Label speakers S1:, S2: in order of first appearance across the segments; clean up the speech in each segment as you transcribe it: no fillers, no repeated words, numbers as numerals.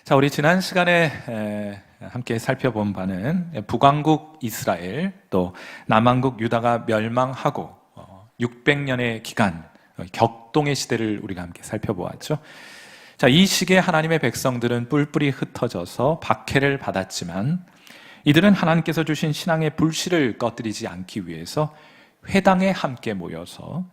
S1: 자, 우리 지난 시간에 함께 살펴본 바는 북왕국 이스라엘 또 남왕국 유다가 멸망하고 600년의 기간 격동의 시대를 우리가 함께 살펴보았죠. 자, 이 시기에 하나님의 백성들은 뿔뿔이 흩어져서 박해를 받았지만 이들은 하나님께서 주신 신앙의 불씨를 꺼뜨리지 않기 위해서 회당에 함께 모여서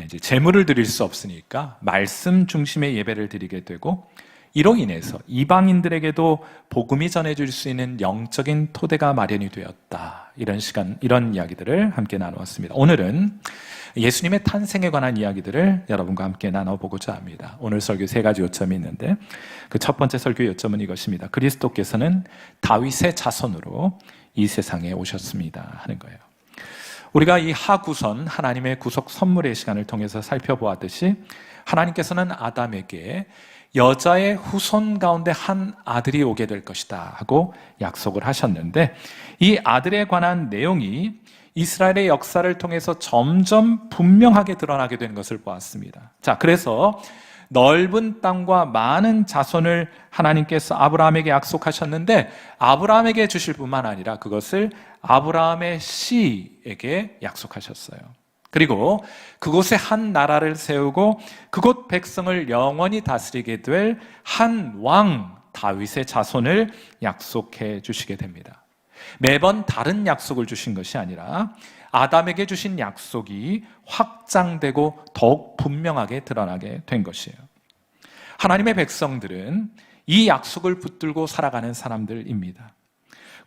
S1: 이제 제물을 드릴 수 없으니까 말씀 중심의 예배를 드리게 되고, 이로 인해서 이방인들에게도 복음이 전해질 수 있는 영적인 토대가 마련이 되었다. 이런 이야기들을 함께 나누었습니다. 오늘은 예수님의 탄생에 관한 이야기들을 여러분과 함께 나눠보고자 합니다. 오늘 설교 세 가지 요점이 있는데 그 첫 번째 설교 요점은 이것입니다. 그리스도께서는 다윗의 자손으로 이 세상에 오셨습니다 하는 거예요. 우리가 이 하구선 하나님의 구속 선물의 시간을 통해서 살펴보았듯이 하나님께서는 아담에게 여자의 후손 가운데 한 아들이 오게 될 것이다 하고 약속을 하셨는데, 이 아들에 관한 내용이 이스라엘의 역사를 통해서 점점 분명하게 드러나게 되는 것을 보았습니다. 자, 그래서 넓은 땅과 많은 자손을 하나님께서 아브라함에게 약속하셨는데, 아브라함에게 주실 뿐만 아니라 그것을 아브라함의 씨에게 약속하셨어요. 그리고 그곳에 한 나라를 세우고 그곳 백성을 영원히 다스리게 될 한 왕 다윗의 자손을 약속해 주시게 됩니다. 매번 다른 약속을 주신 것이 아니라 아담에게 주신 약속이 확장되고 더욱 분명하게 드러나게 된 것이에요. 하나님의 백성들은 이 약속을 붙들고 살아가는 사람들입니다.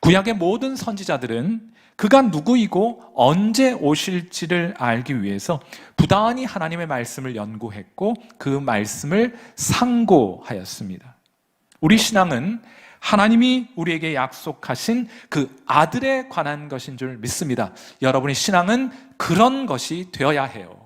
S1: 구약의 모든 선지자들은 그가 누구이고 언제 오실지를 알기 위해서 부단히 하나님의 말씀을 연구했고 그 말씀을 상고하였습니다. 우리 신앙은 하나님이 우리에게 약속하신 그 아들에 관한 것인 줄 믿습니다. 여러분의 신앙은 그런 것이 되어야 해요.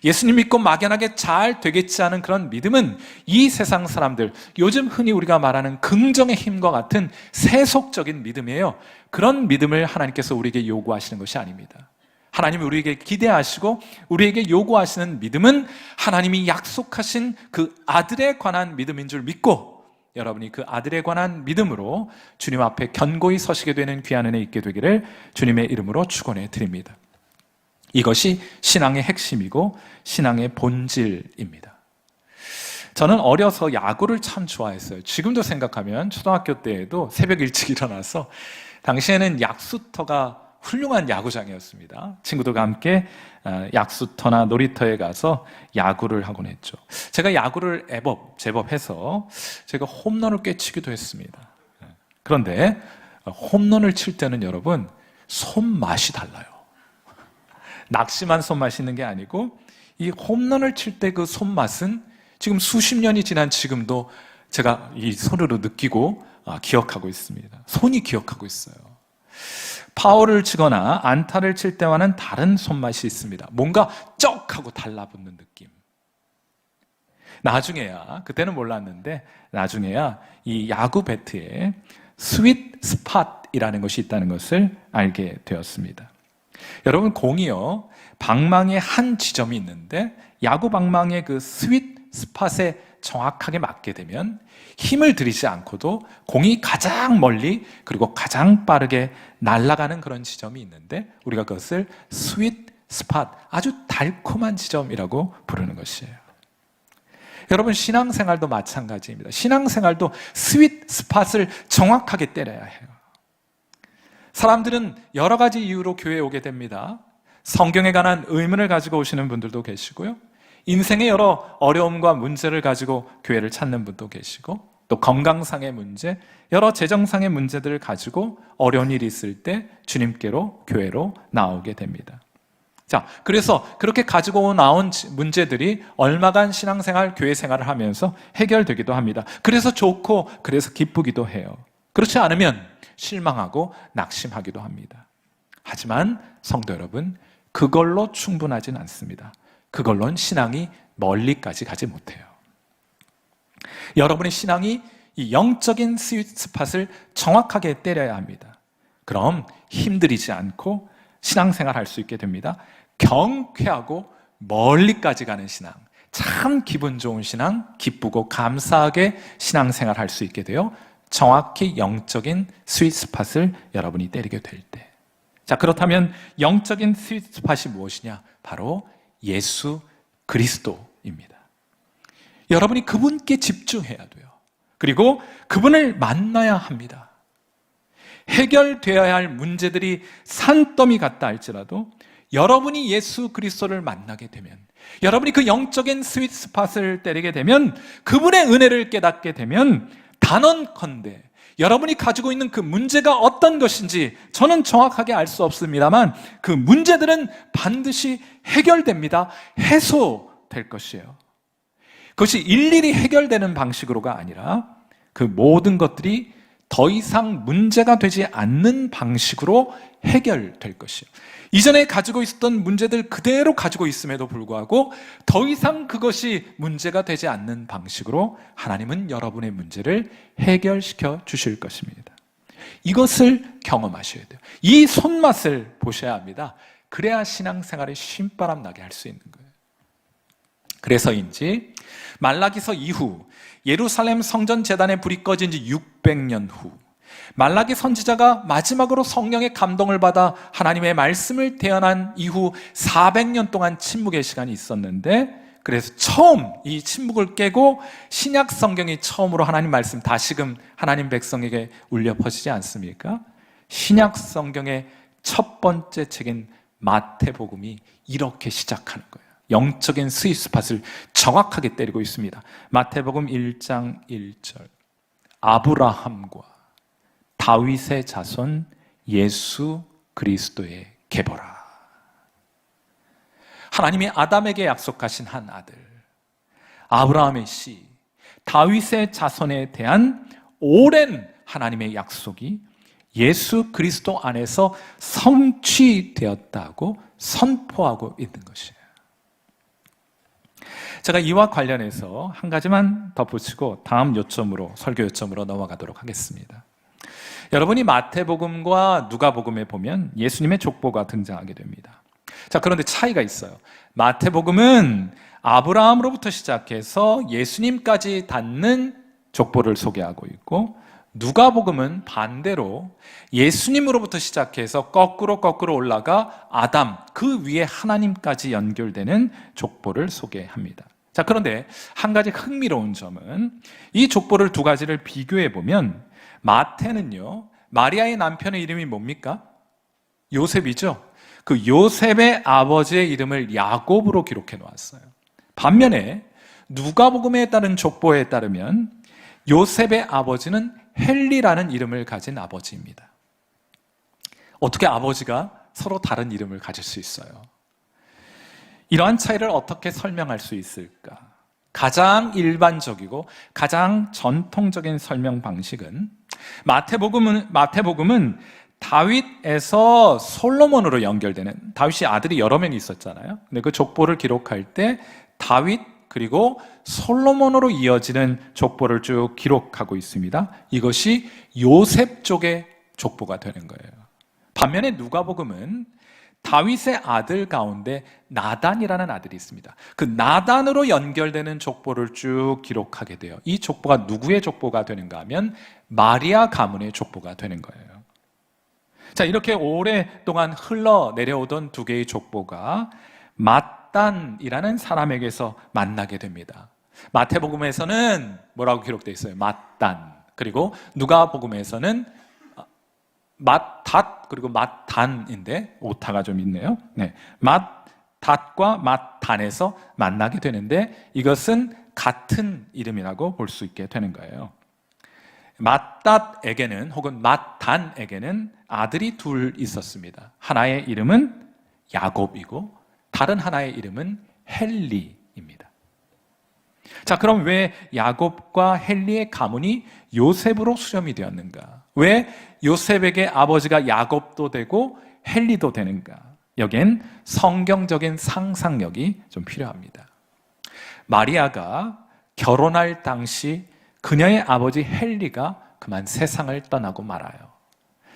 S1: 예수님 믿고 막연하게 잘 되겠지 하는 그런 믿음은 이 세상 사람들, 요즘 흔히 우리가 말하는 긍정의 힘과 같은 세속적인 믿음이에요. 그런 믿음을 하나님께서 우리에게 요구하시는 것이 아닙니다. 하나님이 우리에게 기대하시고 우리에게 요구하시는 믿음은 하나님이 약속하신 그 아들에 관한 믿음인 줄 믿고, 여러분이 그 아들에 관한 믿음으로 주님 앞에 견고히 서시게 되는 귀한 은혜 있게 되기를 주님의 이름으로 축원해 드립니다. 이것이 신앙의 핵심이고 신앙의 본질입니다. 저는 어려서 야구를 참 좋아했어요. 지금도 생각하면 초등학교 때에도 새벽 일찍 일어나서, 당시에는 약수터가 훌륭한 야구장이었습니다. 친구들과 함께 약수터나 놀이터에 가서 야구를 하곤 했죠. 제가 야구를 제법 해서 제가 홈런을 꽤 치기도 했습니다. 그런데 홈런을 칠 때는 여러분, 손맛이 달라요. 낙심한 손맛이 있는 게 아니고 이 홈런을 칠 때 그 손맛은 지금 수십 년이 지난 지금도 제가 이 손으로 느끼고 기억하고 있습니다. 손이 기억하고 있어요. 파울을 치거나 안타를 칠 때와는 다른 손맛이 있습니다. 뭔가 쩍하고 달라붙는 느낌. 나중에야, 그때는 몰랐는데 나중에야 이 야구 배트에 스윗 스팟이라는 것이 있다는 것을 알게 되었습니다. 여러분, 공이요, 방망이에 한 지점이 있는데 야구 방망이의 그 스윗 스팟에 정확하게 맞게 되면 힘을 들이지 않고도 공이 가장 멀리 그리고 가장 빠르게 날아가는 그런 지점이 있는데 우리가 그것을 스윗 스팟, 아주 달콤한 지점이라고 부르는 것이에요. 여러분, 신앙생활도 마찬가지입니다. 신앙생활도 스윗 스팟을 정확하게 때려야 해요. 사람들은 여러 가지 이유로 교회에 오게 됩니다. 성경에 관한 의문을 가지고 오시는 분들도 계시고요, 인생의 여러 어려움과 문제를 가지고 교회를 찾는 분도 계시고, 또 건강상의 문제, 여러 재정상의 문제들을 가지고 어려운 일이 있을 때 주님께로, 교회로 나오게 됩니다. 자, 그래서 그렇게 가지고 나온 문제들이 얼마간 신앙생활, 교회 생활을 하면서 해결되기도 합니다. 그래서 좋고 그래서 기쁘기도 해요. 그렇지 않으면 실망하고 낙심하기도 합니다. 하지만 성도 여러분, 그걸로 충분하진 않습니다. 그걸로는 신앙이 멀리까지 가지 못해요. 여러분의 신앙이 이 영적인 스윗 스팟을 정확하게 때려야 합니다. 그럼 힘들이지 않고 신앙생활 할 수 있게 됩니다. 경쾌하고 멀리까지 가는 신앙, 참 기분 좋은 신앙, 기쁘고 감사하게 신앙생활 할 수 있게 되어 정확히 영적인 스윗스팟을 여러분이 때리게 될 때. 자, 그렇다면 영적인 스윗스팟이 무엇이냐? 바로 예수 그리스도입니다. 여러분이 그분께 집중해야 돼요. 그리고 그분을 만나야 합니다. 해결되어야 할 문제들이 산더미 같다 할지라도 여러분이 예수 그리스도를 만나게 되면, 여러분이 그 영적인 스윗스팟을 때리게 되면, 그분의 은혜를 깨닫게 되면, 단언컨대 여러분이 가지고 있는 그 문제가 어떤 것인지 저는 정확하게 알 수 없습니다만 그 문제들은 반드시 해결됩니다. 해소될 것이에요. 그것이 일일이 해결되는 방식으로가 아니라 그 모든 것들이 더 이상 문제가 되지 않는 방식으로 해결될 것이에요. 이전에 가지고 있었던 문제들 그대로 가지고 있음에도 불구하고 더 이상 그것이 문제가 되지 않는 방식으로 하나님은 여러분의 문제를 해결시켜 주실 것입니다. 이것을 경험하셔야 돼요. 이 손맛을 보셔야 합니다. 그래야 신앙생활에 신바람 나게 할 수 있는 거예요. 그래서인지 말라기서 이후 예루살렘 성전 제단에 불이 꺼진 지 600년 후 말라기 선지자가 마지막으로 성령의 감동을 받아 하나님의 말씀을 대언한 이후 400년 동안 침묵의 시간이 있었는데, 그래서 처음 이 침묵을 깨고 신약 성경이 처음으로 하나님 말씀 다시금 하나님 백성에게 울려 퍼지지 않습니까? 신약 성경의 첫 번째 책인 마태복음이 이렇게 시작하는 거예요. 영적인 스윗스팟을 정확하게 때리고 있습니다. 마태복음 1장 1절 아브라함과 다윗의 자손 예수 그리스도의 계보라. 하나님이 아담에게 약속하신 한 아들, 아브라함의 씨, 다윗의 자손에 대한 오랜 하나님의 약속이 예수 그리스도 안에서 성취되었다고 선포하고 있는 것이에요. 제가 이와 관련해서 한 가지만 덧붙이고 다음 요점으로, 설교 요점으로 넘어가도록 하겠습니다. 여러분이 마태복음과 누가복음에 보면 예수님의 족보가 등장하게 됩니다. 자, 그런데 차이가 있어요. 마태복음은 아브라함으로부터 시작해서 예수님까지 닿는 족보를 소개하고 있고, 누가복음은 반대로 예수님으로부터 시작해서 거꾸로 올라가 아담, 그 위에 하나님까지 연결되는 족보를 소개합니다. 자, 그런데 한 가지 흥미로운 점은 이 족보를 두 가지를 비교해 보면 마태는요, 마리아의 남편의 이름이 뭡니까? 요셉이죠. 그 요셉의 아버지의 이름을 야곱으로 기록해 놓았어요. 반면에 누가복음에 따른 족보에 따르면 요셉의 아버지는 헬리라는 이름을 가진 아버지입니다. 어떻게 아버지가 서로 다른 이름을 가질 수 있어요? 이러한 차이를 어떻게 설명할 수 있을까? 가장 일반적이고 가장 전통적인 설명 방식은 마태복음은 다윗에서 솔로몬으로 연결되는, 다윗이 아들이 여러 명이 있었잖아요. 근데 그 족보를 기록할 때 다윗 그리고 솔로몬으로 이어지는 족보를 쭉 기록하고 있습니다. 이것이 요셉 쪽의 족보가 되는 거예요. 반면에 누가복음은 다윗의 아들 가운데 나단이라는 아들이 있습니다. 그 나단으로 연결되는 족보를 쭉 기록하게 돼요. 이 족보가 누구의 족보가 되는가 하면 마리아 가문의 족보가 되는 거예요. 자, 이렇게 오랫동안 흘러내려오던 두 개의 족보가 맏단이라는 사람에게서 만나게 됩니다. 마태복음에서는 뭐라고 기록되어 있어요? 맏단. 그리고 누가복음에서는 맏닷 그리고 맏단인데 오타가 좀 있네요. 네, 맏닷과 맏단에서 만나게 되는데 이것은 같은 이름이라고 볼 수 있게 되는 거예요. 맏닷에게는 혹은 맏단에게는 아들이 둘 있었습니다. 하나의 이름은 야곱이고 다른 하나의 이름은 헬리입니다. 자, 그럼 왜 야곱과 헬리의 가문이 요셉으로 수렴이 되었는가? 왜 요셉에게 아버지가 야곱도 되고 헬리도 되는가? 여기엔 성경적인 상상력이 좀 필요합니다. 마리아가 결혼할 당시 그녀의 아버지 헬리가 그만 세상을 떠나고 말아요.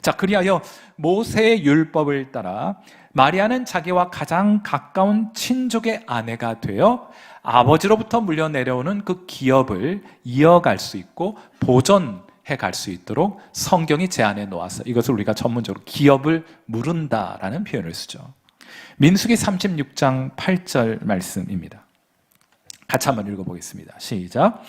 S1: 자, 그리하여 모세의 율법을 따라 마리아는 자기와 가장 가까운 친족의 아내가 되어 아버지로부터 물려 내려오는 그 기업을 이어갈 수 있고 보존해 갈 수 있도록 성경이 제안해 놓아서 이것을 우리가 전문적으로 기업을 무른다라는 표현을 쓰죠. 민수기 36장 8절 말씀입니다. 같이 한번 읽어보겠습니다. 시작.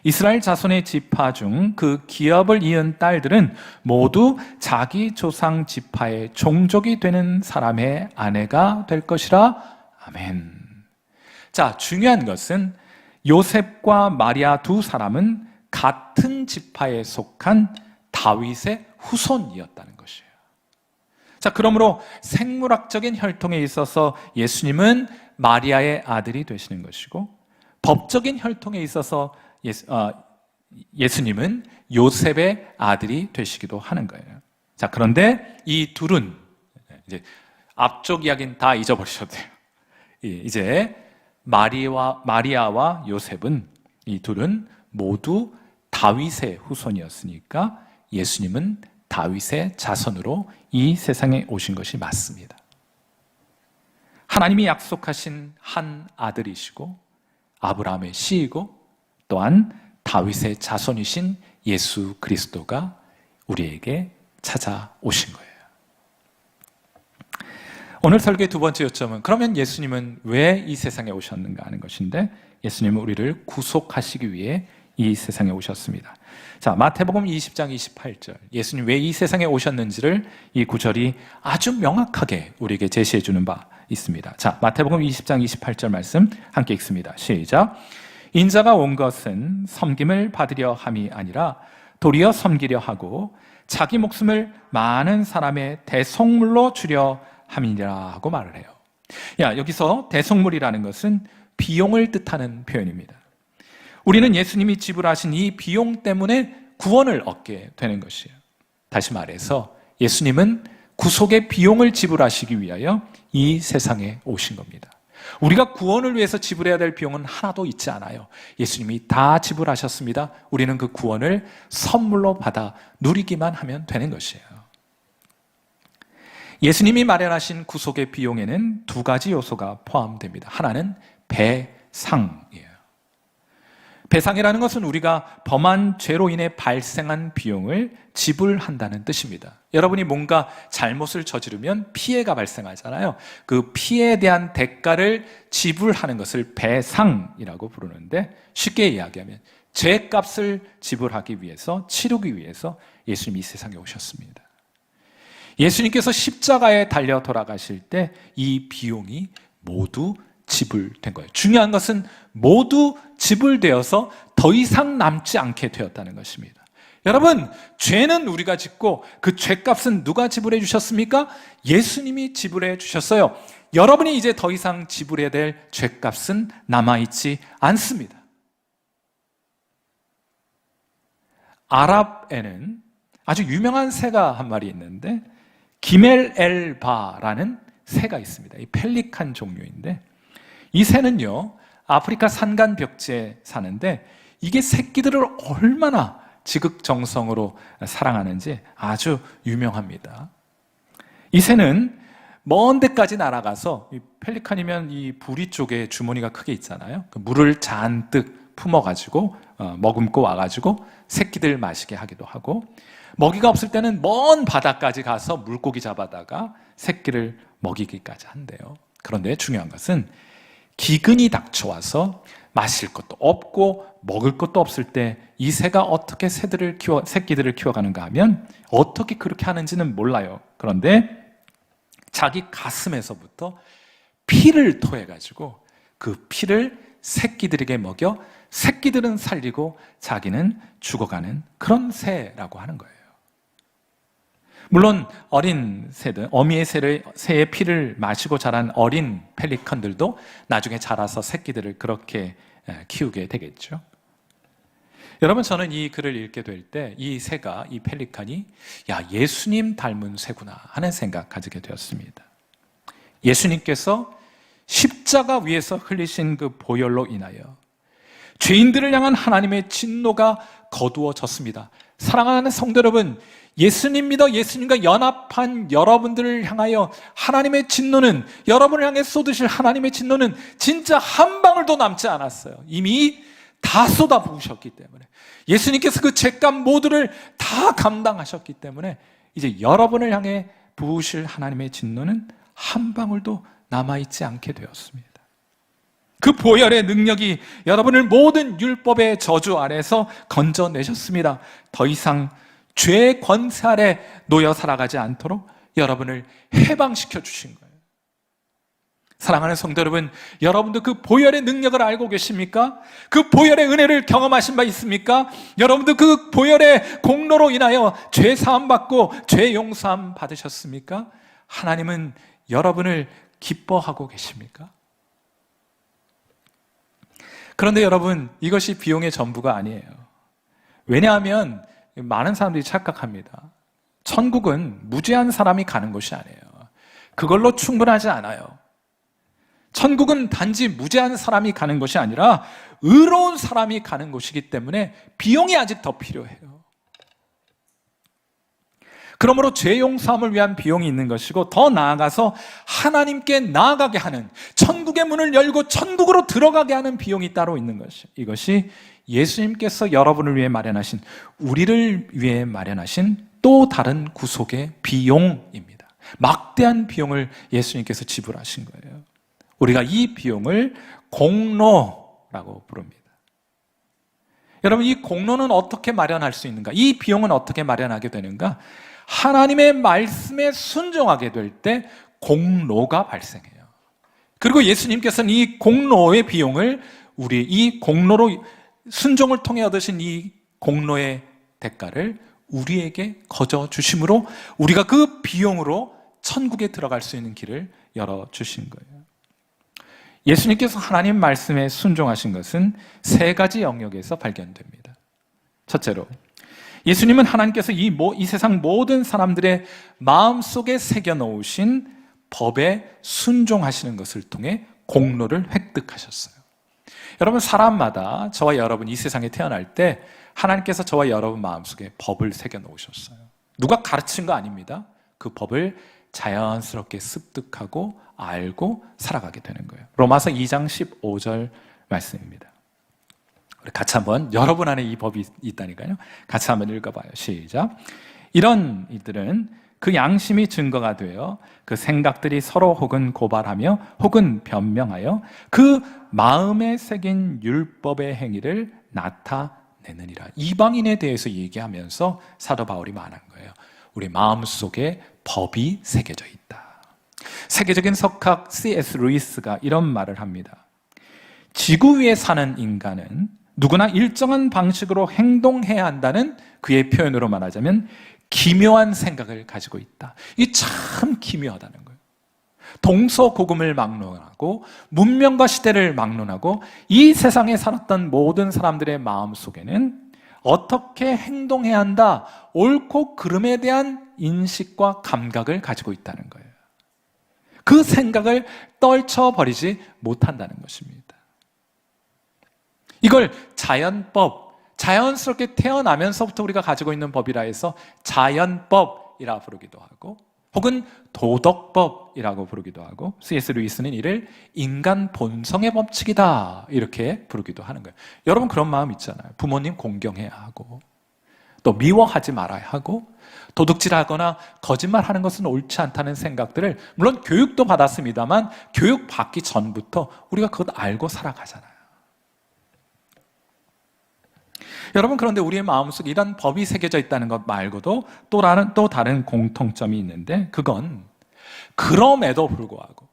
S1: 이스라엘 자손의 지파 중 그 기업을 이은 딸들은 모두 자기 조상 지파의 종족이 되는 사람의 아내가 될 것이라. 아멘. 자, 중요한 것은 요셉과 마리아 두 사람은 같은 지파에 속한 다윗의 후손이었다는 것이에요. 자, 그러므로 생물학적인 혈통에 있어서 예수님은 마리아의 아들이 되시는 것이고, 법적인 혈통에 있어서 예수님은 요셉의 아들이 되시기도 하는 거예요. 자, 그런데 이 둘은 이제 앞쪽 이야기는 다 잊어버리셔도 돼요. 이제 마리아와 요셉은 이 둘은 모두 다윗의 후손이었으니까 예수님은 다윗의 자손으로 이 세상에 오신 것이 맞습니다. 하나님이 약속하신 한 아들이시고 아브라함의 씨이고 또한 다윗의 자손이신 예수 그리스도가 우리에게 찾아오신 거예요. 오늘 설교의 두 번째 요점은 그러면 예수님은 왜 이 세상에 오셨는가 하는 것인데, 예수님은 우리를 구속하시기 위해 이 세상에 오셨습니다. 자, 마태복음 20장 28절, 예수님 왜 이 세상에 오셨는지를 이 구절이 아주 명확하게 우리에게 제시해 주는 바 있습니다. 자, 마태복음 20장 28절 말씀 함께 읽습니다. 시작. 인자가 온 것은 섬김을 받으려 함이 아니라 도리어 섬기려 하고 자기 목숨을 많은 사람의 대속물로 주려 함이라 하고 말을 해요. 여기서 대속물이라는 것은 비용을 뜻하는 표현입니다. 우리는 예수님이 지불하신 이 비용 때문에 구원을 얻게 되는 것이에요. 다시 말해서 예수님은 구속의 비용을 지불하시기 위하여 이 세상에 오신 겁니다. 우리가 구원을 위해서 지불해야 될 비용은 하나도 있지 않아요. 예수님이 다 지불하셨습니다. 우리는 그 구원을 선물로 받아 누리기만 하면 되는 것이에요. 예수님이 마련하신 구속의 비용에는 두 가지 요소가 포함됩니다. 하나는 배상이에요. 배상이라는 것은 우리가 범한 죄로 인해 발생한 비용을 지불한다는 뜻입니다. 여러분이 뭔가 잘못을 저지르면 피해가 발생하잖아요. 그 피해에 대한 대가를 지불하는 것을 배상이라고 부르는데, 쉽게 이야기하면 죄값을 지불하기 위해서, 치르기 위해서 예수님이 이 세상에 오셨습니다. 예수님께서 십자가에 달려 돌아가실 때 이 비용이 모두 지불된 거예요. 중요한 것은 모두 지불되어서 더 이상 남지 않게 되었다는 것입니다. 여러분, 죄는 우리가 짓고 그 죄값은 누가 지불해 주셨습니까? 예수님이 지불해 주셨어요. 여러분이 이제 더 이상 지불해야 될 죄값은 남아있지 않습니다. 아랍에는 아주 유명한 새가 한 마리 있는데 기멜 엘바라는 새가 있습니다. 이 펠리칸 종류인데, 이 새는요 아프리카 산간 벽지에 사는데 이게 새끼들을 얼마나 지극정성으로 사랑하는지 아주 유명합니다. 이 새는 먼 데까지 날아가서, 이 펠리칸이면 이 부리 쪽에 주머니가 크게 있잖아요. 그 물을 잔뜩 품어가지고 머금고 와가지고 새끼들 마시게 하기도 하고, 먹이가 없을 때는 먼 바다까지 가서 물고기 잡아다가 새끼를 먹이기까지 한대요. 그런데 중요한 것은 기근이 닥쳐와서 마실 것도 없고 먹을 것도 없을 때 이 새가 어떻게 새끼들을 키워가는가 하면 어떻게 그렇게 하는지는 몰라요. 그런데 자기 가슴에서부터 피를 토해가지고 그 피를 새끼들에게 먹여 새끼들은 살리고 자기는 죽어가는 그런 새라고 하는 거예요. 물론 어린 새들, 어미의 새의 피를 마시고 자란 어린 펠리컨들도 나중에 자라서 새끼들을 그렇게 키우게 되겠죠. 여러분, 저는 이 글을 읽게 될 때 이 새가, 이 펠리컨이 예수님 닮은 새구나 하는 생각 가지게 되었습니다. 예수님께서 십자가 위에서 흘리신 그 보혈로 인하여 죄인들을 향한 하나님의 진노가 거두어졌습니다. 사랑하는 성도 여러분, 예수님 믿어 예수님과 연합한 여러분들을 향하여 하나님의 진노는, 여러분을 향해 쏟으실 하나님의 진노는 진짜 한 방울도 남지 않았어요. 이미 다 쏟아부으셨기 때문에, 예수님께서 그 죄값 모두를 다 감당하셨기 때문에 이제 여러분을 향해 부으실 하나님의 진노는 한 방울도 남아있지 않게 되었습니다. 그 보혈의 능력이 여러분을 모든 율법의 저주 아래서 건져내셨습니다. 더 이상 죄의 권세 아래 놓여 살아가지 않도록 여러분을 해방시켜 주신 거예요. 사랑하는 성도 여러분, 여러분도 그 보혈의 능력을 알고 계십니까? 그 보혈의 은혜를 경험하신 바 있습니까? 여러분도 그 보혈의 공로로 인하여 죄 사함 받고 죄 용서함 받으셨습니까? 하나님은 여러분을 기뻐하고 계십니까? 그런데 여러분, 이것이 비용의 전부가 아니에요. 왜냐하면 많은 사람들이 착각합니다. 천국은 무죄한 사람이 가는 곳이 아니에요. 그걸로 충분하지 않아요. 천국은 단지 무죄한 사람이 가는 것이 아니라 의로운 사람이 가는 곳이기 때문에 비용이 아직 더 필요해요. 그러므로 죄 용서함을 위한 비용이 있는 것이고, 더 나아가서 하나님께 나아가게 하는, 천국의 문을 열고 천국으로 들어가게 하는 비용이 따로 있는 것이, 이것이 예수님께서 여러분을 위해 마련하신, 우리를 위해 마련하신 또 다른 구속의 비용입니다. 막대한 비용을 예수님께서 지불하신 거예요. 우리가 이 비용을 공로라고 부릅니다. 여러분, 이 공로는 어떻게 마련할 수 있는가? 이 비용은 어떻게 마련하게 되는가? 하나님의 말씀에 순종하게 될 때 공로가 발생해요. 그리고 예수님께서는 이 공로의 비용을, 우리 이 공로로 순종을 통해 얻으신 이 공로의 대가를 우리에게 거저 주심으로 우리가 그 비용으로 천국에 들어갈 수 있는 길을 열어주신 거예요. 예수님께서 하나님 말씀에 순종하신 것은 세 가지 영역에서 발견됩니다. 첫째로, 예수님은 하나님께서 이 세상 모든 사람들의 마음속에 새겨놓으신 법에 순종하시는 것을 통해 공로를 획득하셨어요. 여러분, 사람마다, 저와 여러분 이 세상에 태어날 때 하나님께서 저와 여러분 마음속에 법을 새겨놓으셨어요. 누가 가르친 거 아닙니다. 그 법을 자연스럽게 습득하고 알고 살아가게 되는 거예요. 로마서 2장 15절 말씀입니다. 우리 같이 한번, 여러분 안에 이 법이 있다니까요. 같이 한번 읽어봐요. 시작. 이런 이들은 그 양심이 증거가 되어 그 생각들이 서로 혹은 고발하며 혹은 변명하여 그 마음에 새긴 율법의 행위를 나타내느니라. 이방인에 대해서 얘기하면서 사도 바울이 말한 거예요. 우리 마음속에 법이 새겨져 있다. 세계적인 석학 C.S. 루이스가 이런 말을 합니다. 지구 위에 사는 인간은 누구나 일정한 방식으로 행동해야 한다는 그의 표현으로 말하자면 기묘한 생각을 가지고 있다. 이게 참 기묘하다는 거예요. 동서고금을 막론하고 문명과 시대를 막론하고 이 세상에 살았던 모든 사람들의 마음속에는 어떻게 행동해야 한다, 옳고 그름에 대한 인식과 감각을 가지고 있다는 거예요. 그 생각을 떨쳐버리지 못한다는 것입니다. 이걸 자연법, 자연스럽게 태어나면서부터 우리가 가지고 있는 법이라 해서 자연법이라 부르기도 하고, 혹은 도덕법이라고 부르기도 하고, C.S. 루이스는 이를 인간 본성의 법칙이다 이렇게 부르기도 하는 거예요. 여러분, 그런 마음 있잖아요. 부모님 공경해야 하고, 또 미워하지 말아야 하고, 도둑질하거나 거짓말하는 것은 옳지 않다는 생각들을, 물론 교육도 받았습니다만 교육 받기 전부터 우리가 그것 알고 살아가잖아요. 여러분, 그런데 우리의 마음속에 이런 법이 새겨져 있다는 것 말고도 또 다른 공통점이 있는데, 그건 그럼에도 불구하고,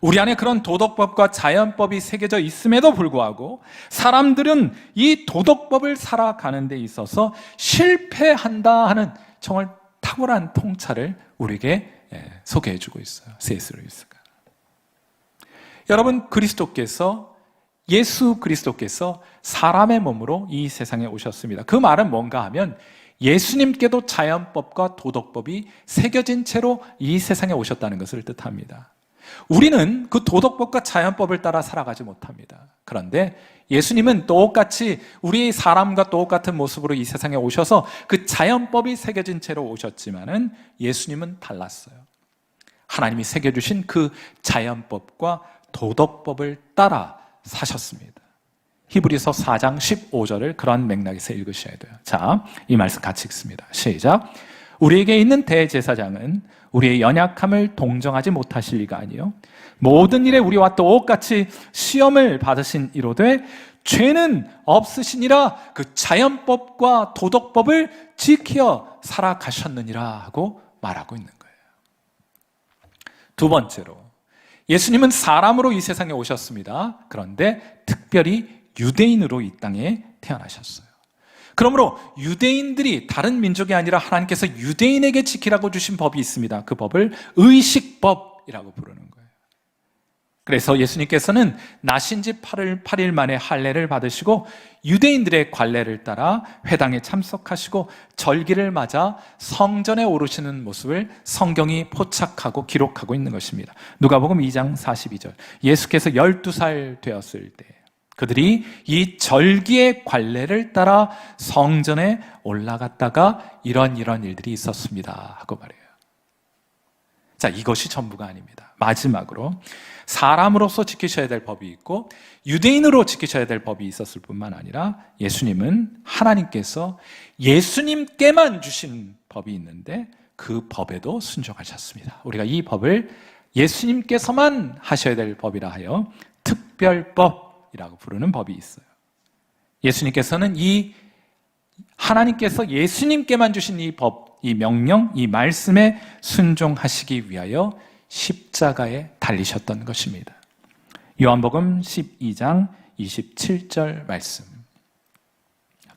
S1: 우리 안에 그런 도덕법과 자연법이 새겨져 있음에도 불구하고 사람들은 이 도덕법을 살아가는 데 있어서 실패한다 하는 정말 탁월한 통찰을 우리에게 소개해 주고 있어요. C.S. 루이스가. 여러분, 예수 그리스도께서 사람의 몸으로 이 세상에 오셨습니다. 그 말은 뭔가 하면 예수님께도 자연법과 도덕법이 새겨진 채로 이 세상에 오셨다는 것을 뜻합니다. 우리는 그 도덕법과 자연법을 따라 살아가지 못합니다. 그런데 예수님은 똑같이 우리 사람과 똑같은 모습으로 이 세상에 오셔서 그 자연법이 새겨진 채로 오셨지만은 예수님은 달랐어요. 하나님이 새겨주신 그 자연법과 도덕법을 따라 사셨습니다. 히브리서 4장 15절을 그런 맥락에서 읽으셔야 돼요. 자, 이 말씀 같이 읽습니다. 시작. 우리에게 있는 대제사장은 우리의 연약함을 동정하지 못하실 리가 아니요 모든 일에 우리와 똑같이 시험을 받으신 이로되 죄는 없으시니라 그 자연법과 도덕법을 지켜 살아가셨느니라 하고 말하고 있는 거예요. 두 번째로, 예수님은 사람으로 이 세상에 오셨습니다. 그런데 특별히 유대인으로 이 땅에 태어나셨어요. 그러므로 유대인들이 다른 민족이 아니라 하나님께서 유대인에게 지키라고 주신 법이 있습니다. 그 법을 의식법이라고 부르는 거예요. 그래서 예수님께서는 나신 지 8일 만에 할례를 받으시고 유대인들의 관례를 따라 회당에 참석하시고 절기를 맞아 성전에 오르시는 모습을 성경이 포착하고 기록하고 있는 것입니다. 누가복음 2장 42절. 예수께서 12살 되었을 때 그들이 이 절기의 관례를 따라 성전에 올라갔다가 이런 일들이 있었습니다 하고 말해요. 자, 이것이 전부가 아닙니다. 마지막으로 사람으로서 지키셔야 될 법이 있고 유대인으로 지키셔야 될 법이 있었을 뿐만 아니라 예수님은 하나님께서 예수님께만 주신 법이 있는데 그 법에도 순종하셨습니다. 우리가 이 법을 예수님께서만 하셔야 될 법이라 하여 특별법이라고 부르는 법이 있어요. 예수님께서는 하나님께서 예수님께만 주신 이 법, 이 명령, 이 말씀에 순종하시기 위하여 십자가에 달리셨던 것입니다. 요한복음 12장 27절 말씀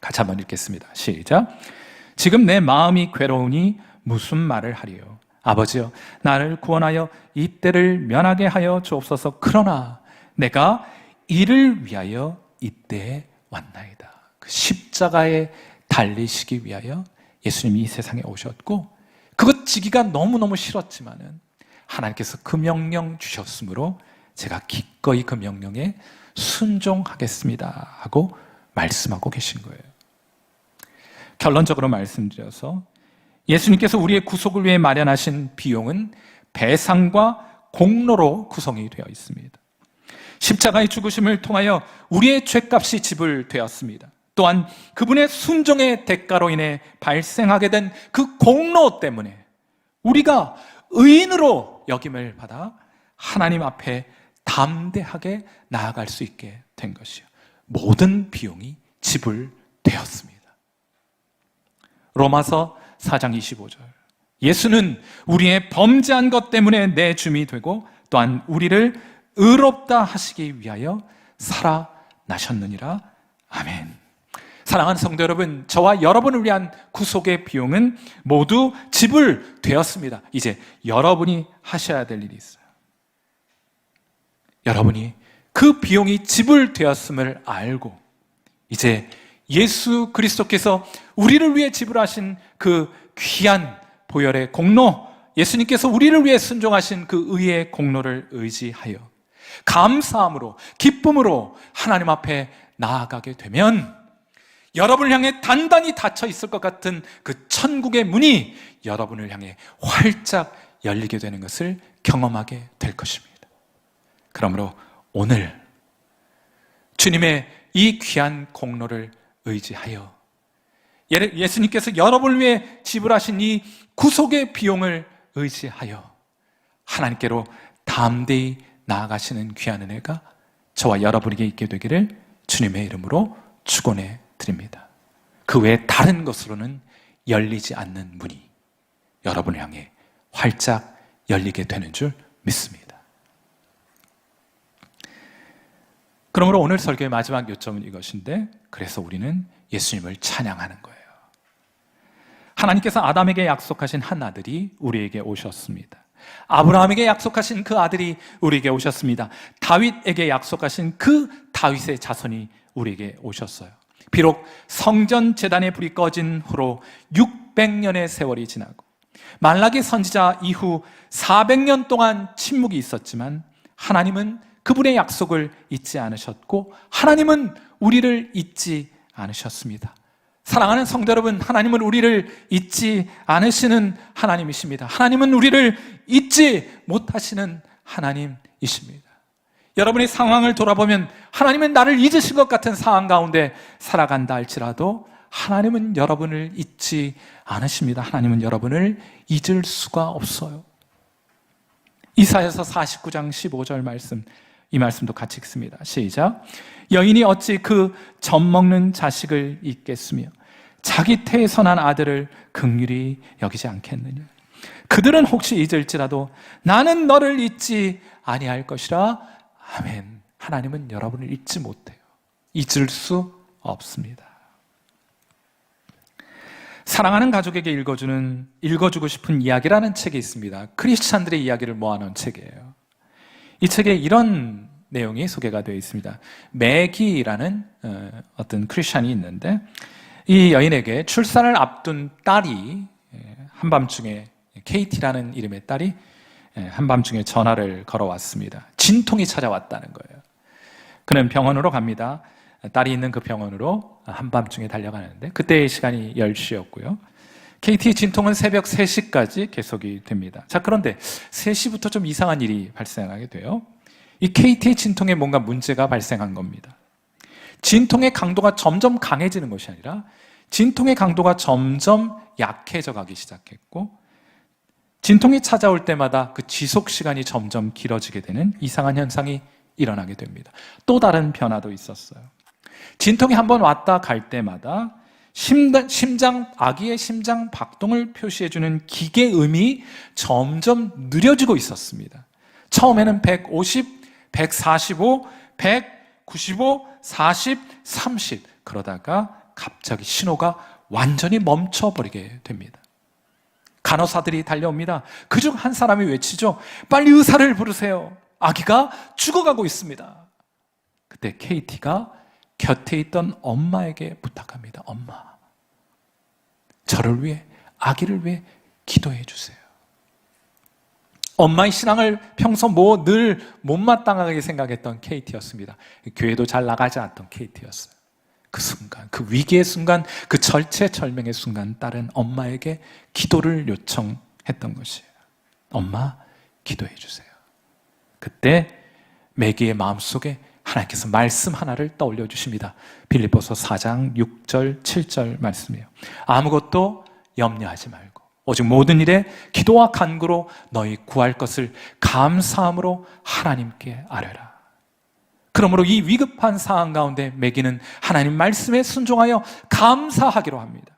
S1: 같이 한번 읽겠습니다. 시작. 지금 내 마음이 괴로우니 무슨 말을 하리요? 아버지여, 나를 구원하여 이 때를 면하게 하여 주옵소서. 그러나 내가 이를 위하여 이때에 왔나이다. 그 십자가에 달리시기 위하여 예수님이 이 세상에 오셨고 그것 지기가 너무너무 싫었지만은 하나님께서 그 명령 주셨으므로 제가 기꺼이 그 명령에 순종하겠습니다 하고 말씀하고 계신 거예요. 결론적으로 말씀드려서 예수님께서 우리의 구속을 위해 마련하신 비용은 배상과 공로로 구성이 되어 있습니다. 십자가의 죽으심을 통하여 우리의 죄값이 지불되었습니다. 또한 그분의 순종의 대가로 인해 발생하게 된 그 공로 때문에 우리가 의인으로 여김을 받아 하나님 앞에 담대하게 나아갈 수 있게 된 것이요. 모든 비용이 지불되었습니다. 로마서 4장 25절. 예수는 우리의 범죄한 것 때문에 내 줌이 되고 또한 우리를 의롭다 하시기 위하여 살아나셨느니라. 아멘. 사랑하는 성도 여러분, 저와 여러분을 위한 구속의 비용은 모두 지불되었습니다. 이제 여러분이 하셔야 될 일이 있어요. 여러분이 그 비용이 지불되었음을 알고 이제 예수 그리스도께서 우리를 위해 지불하신 그 귀한 보혈의 공로, 예수님께서 우리를 위해 순종하신 그 의의 공로를 의지하여 감사함으로, 기쁨으로 하나님 앞에 나아가게 되면 여러분을 향해 단단히 닫혀 있을 것 같은 그 천국의 문이 여러분을 향해 활짝 열리게 되는 것을 경험하게 될 것입니다. 그러므로 오늘 주님의 이 귀한 공로를 의지하여 예수님께서 여러분을 위해 지불하신 이 구속의 비용을 의지하여 하나님께로 담대히 나아가시는 귀한 은혜가 저와 여러분에게 있게 되기를 주님의 이름으로 축원해 드립니다. 그 외에 다른 것으로는 열리지 않는 문이 여러분을 향해 활짝 열리게 되는 줄 믿습니다. 그러므로 오늘 설교의 마지막 요점은 이것인데, 그래서 우리는 예수님을 찬양하는 거예요. 하나님께서 아담에게 약속하신 한 아들이 우리에게 오셨습니다. 아브라함에게 약속하신 그 아들이 우리에게 오셨습니다. 다윗에게 약속하신 그 다윗의 자손이 우리에게 오셨어요. 비록 성전 제단의 불이 꺼진 후로 600년의 세월이 지나고 말라기 선지자 이후 400년 동안 침묵이 있었지만 하나님은 그분의 약속을 잊지 않으셨고 하나님은 우리를 잊지 않으셨습니다. 사랑하는 성도 여러분, 하나님은 우리를 잊지 않으시는 하나님이십니다. 하나님은 우리를 잊지 못하시는 하나님이십니다. 여러분의 상황을 돌아보면 하나님은 나를 잊으신 것 같은 상황 가운데 살아간다 할지라도 하나님은 여러분을 잊지 않으십니다. 하나님은 여러분을 잊을 수가 없어요. 이사야서 49장 15절 말씀, 이 말씀도 같이 읽습니다. 시작. 여인이 어찌 그 젖먹는 자식을 잊겠으며 자기 태에서 난 아들을 긍휼히 여기지 않겠느냐. 그들은 혹시 잊을지라도 나는 너를 잊지 아니할 것이라. 아멘. 하나님은 여러분을 잊지 못해요. 잊을 수 없습니다. 사랑하는 가족에게 읽어주고 싶은 이야기라는 책이 있습니다. 크리스찬들의 이야기를 모아놓은 책이에요. 이 책에 이런 내용이 소개가 되어 있습니다. 매기라는 어떤 크리스찬이 있는데 이 여인에게 출산을 앞둔 딸이 한밤중에, KT라는 이름의 딸이 한밤중에 전화를 걸어왔습니다. 진통이 찾아왔다는 거예요. 그는 병원으로 갑니다. 딸이 있는 그 병원으로 한밤중에 달려가는데 그때의 시간이 10시였고요. KT의 진통은 새벽 3시까지 계속이 됩니다. 자, 그런데 3시부터 좀 이상한 일이 발생하게 돼요. 이 KT의 진통에 뭔가 문제가 발생한 겁니다. 진통의 강도가 점점 강해지는 것이 아니라 진통의 강도가 점점 약해져 가기 시작했고 진통이 찾아올 때마다 그 지속 시간이 점점 길어지게 되는 이상한 현상이 일어나게 됩니다. 또 다른 변화도 있었어요. 진통이 한번 왔다 갈 때마다 아기의 심장 박동을 표시해주는 기계음이 점점 느려지고 있었습니다. 처음에는 150, 145, 195, 40, 30 그러다가 갑자기 신호가 완전히 멈춰버리게 됩니다. 간호사들이 달려옵니다. 그중 한 사람이 외치죠. 빨리 의사를 부르세요. 아기가 죽어가고 있습니다. 그때 KT가 곁에 있던 엄마에게 부탁합니다. 엄마, 저를 위해, 아기를 위해 기도해 주세요. 엄마의 신앙을 평소 늘 못마땅하게 생각했던 KT였습니다. 교회도 잘 나가지 않던 KT였어요. 그 순간, 그 위기의 순간, 그 절체절명의 순간 딸은 엄마에게 기도를 요청했던 것이에요. 엄마, 기도해 주세요. 그때 매기의 마음속에 하나님께서 말씀 하나를 떠올려 주십니다. 빌립보서 4장 6절 7절 말씀이에요. 아무것도 염려하지 말고 오직 모든 일에 기도와 간구로 너희 구할 것을 감사함으로 하나님께 아뢰라. 그러므로 이 위급한 상황 가운데 매기는 하나님 말씀에 순종하여 감사하기로 합니다.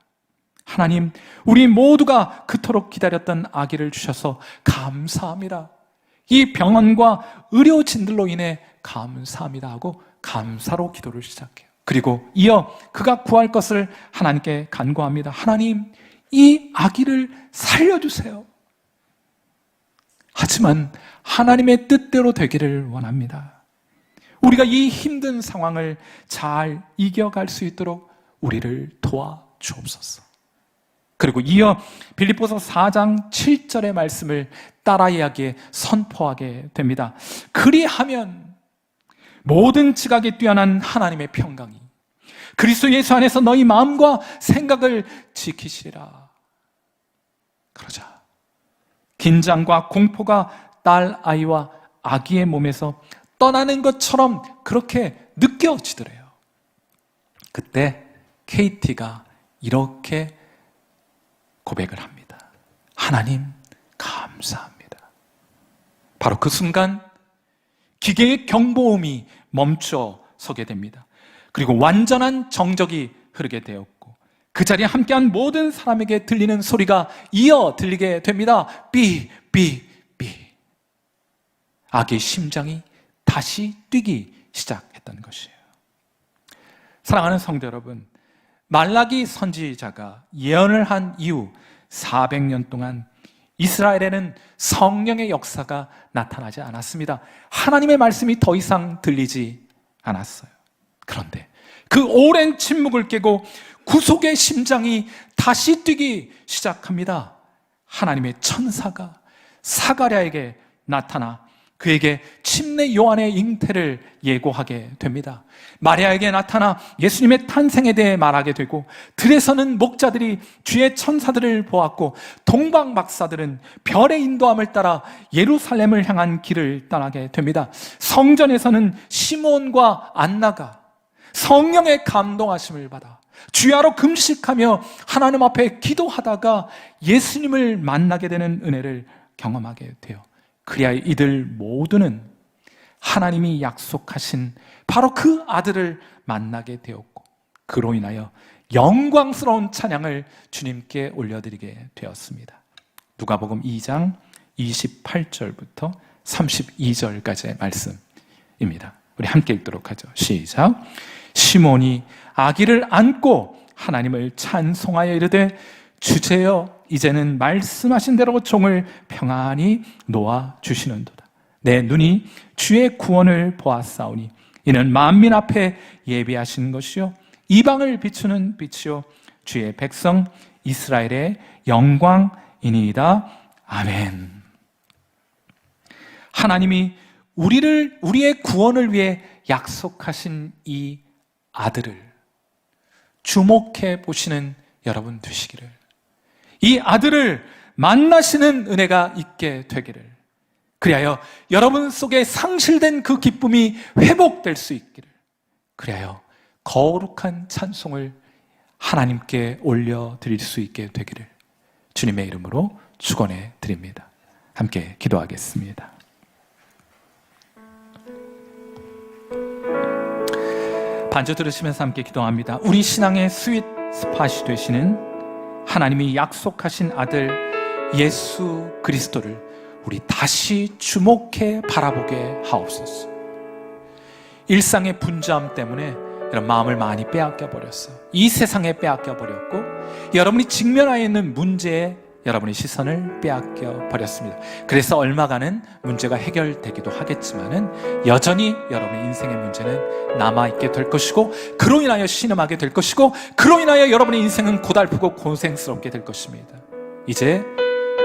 S1: 하나님, 우리 모두가 그토록 기다렸던 아기를 주셔서 감사합니다. 이 병원과 의료진들로 인해 감사합니다 하고 감사로 기도를 시작해요. 그리고 이어 그가 구할 것을 하나님께 간구합니다. 하나님, 이 아기를 살려주세요. 하지만 하나님의 뜻대로 되기를 원합니다. 우리가 이 힘든 상황을 잘 이겨갈 수 있도록 우리를 도와주옵소서. 그리고 이어 빌립보서 4장 7절의 말씀을 따라 이야기에 선포하게 됩니다. 그리하면 모든 지각에 뛰어난 하나님의 평강이 그리스도 예수 안에서 너희 마음과 생각을 지키시리라. 그러자 긴장과 공포가 딸 아이와 아기의 몸에서 떠나는 것처럼 그렇게 느껴지더래요. 그때 KT가 이렇게 고백을 합니다. 하나님, 감사합니다. 바로 그 순간 기계의 경보음이 멈춰 서게 됩니다. 그리고 완전한 정적이 흐르게 되었고 그 자리에 함께한 모든 사람에게 들리는 소리가 이어 들리게 됩니다. 삐, 삐, 삐. 아기의 심장이 다시 뛰기 시작했던 것이에요. 사랑하는 성도 여러분, 말라기 선지자가 예언을 한 이후 400년 동안 이스라엘에는 성령의 역사가 나타나지 않았습니다. 하나님의 말씀이 더 이상 들리지 않았어요. 그런데 그 오랜 침묵을 깨고 구속의 심장이 다시 뛰기 시작합니다. 하나님의 천사가 사가랴에게 나타나 그에게 침례 요한의 잉태를 예고하게 됩니다. 마리아에게 나타나 예수님의 탄생에 대해 말하게 되고, 들에서는 목자들이 주의 천사들을 보았고 동방 박사들은 별의 인도함을 따라 예루살렘을 향한 길을 떠나게 됩니다. 성전에서는 시몬과 안나가 성령의 감동하심을 받아 주야로 금식하며 하나님 앞에 기도하다가 예수님을 만나게 되는 은혜를 경험하게 돼요. 그리하여 이들 모두는 하나님이 약속하신 바로 그 아들을 만나게 되었고, 그로 인하여 영광스러운 찬양을 주님께 올려드리게 되었습니다. 누가복음 2장 28절부터 32절까지의 말씀입니다. 우리 함께 읽도록 하죠. 시작. 시몬이 아기를 안고 하나님을 찬송하여 이르되, 주제여 이제는 말씀하신 대로 종을 평안히 놓아 주시는도다. 내 눈이 주의 구원을 보았사오니 이는 만민 앞에 예비하신 것이요 이방을 비추는 빛이요 주의 백성 이스라엘의 영광이니이다. 아멘. 하나님이 우리의 구원을 위해 약속하신 이 아들을 주목해 보시는 여러분 되시기를, 이 아들을 만나시는 은혜가 있게 되기를, 그리하여 여러분 속에 상실된 그 기쁨이 회복될 수 있기를, 그리하여 거룩한 찬송을 하나님께 올려드릴 수 있게 되기를 주님의 이름으로 축원해 드립니다. 함께 기도하겠습니다. 반주 들으시면서 함께 기도합니다. 우리 신앙의 스윗 스팟이 되시는 하나님이 약속하신 아들 예수 그리스도를 우리 다시 주목해 바라보게 하옵소서. 일상의 분주함 때문에 여러분 마음을 많이 빼앗겨 버렸어요. 이 세상에 빼앗겨 버렸고, 여러분이 직면하여 있는 문제에 여러분의 시선을 빼앗겨 버렸습니다. 그래서 얼마간은 문제가 해결되기도 하겠지만은 여전히 여러분의 인생의 문제는 남아있게 될 것이고, 그로 인하여 신음하게 될 것이고, 그로 인하여 여러분의 인생은 고달프고 고생스럽게 될 것입니다. 이제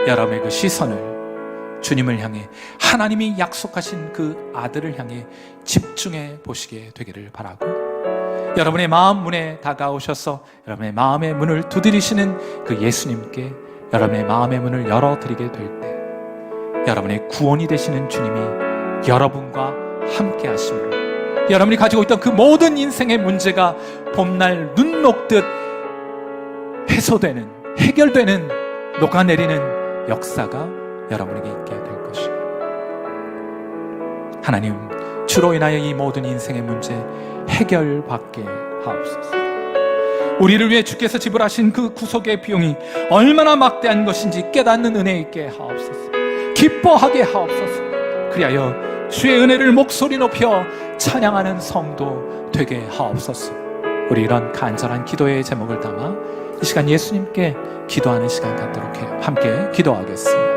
S1: 여러분의 그 시선을 주님을 향해, 하나님이 약속하신 그 아들을 향해 집중해 보시게 되기를 바라고, 여러분의 마음 문에 다가오셔서 여러분의 마음의 문을 두드리시는 그 예수님께 여러분의 마음의 문을 열어드리게 될 때, 여러분의 구원이 되시는 주님이 여러분과 함께 하심으로 여러분이 가지고 있던 그 모든 인생의 문제가 봄날 눈 녹듯 해소되는, 해결되는, 녹아내리는 역사가 여러분에게 있게 될 것입니다. 하나님, 주로 인하여 이 모든 인생의 문제 해결받게 하옵소서. 우리를 위해 주께서 지불하신 그 구속의 비용이 얼마나 막대한 것인지 깨닫는 은혜 있게 하옵소서. 기뻐하게 하옵소서. 그리하여 주의 은혜를 목소리 높여 찬양하는 성도 되게 하옵소서. 우리 이런 간절한 기도의 제목을 담아 이 시간 예수님께 기도하는 시간 갖도록 해요. 함께 기도하겠습니다.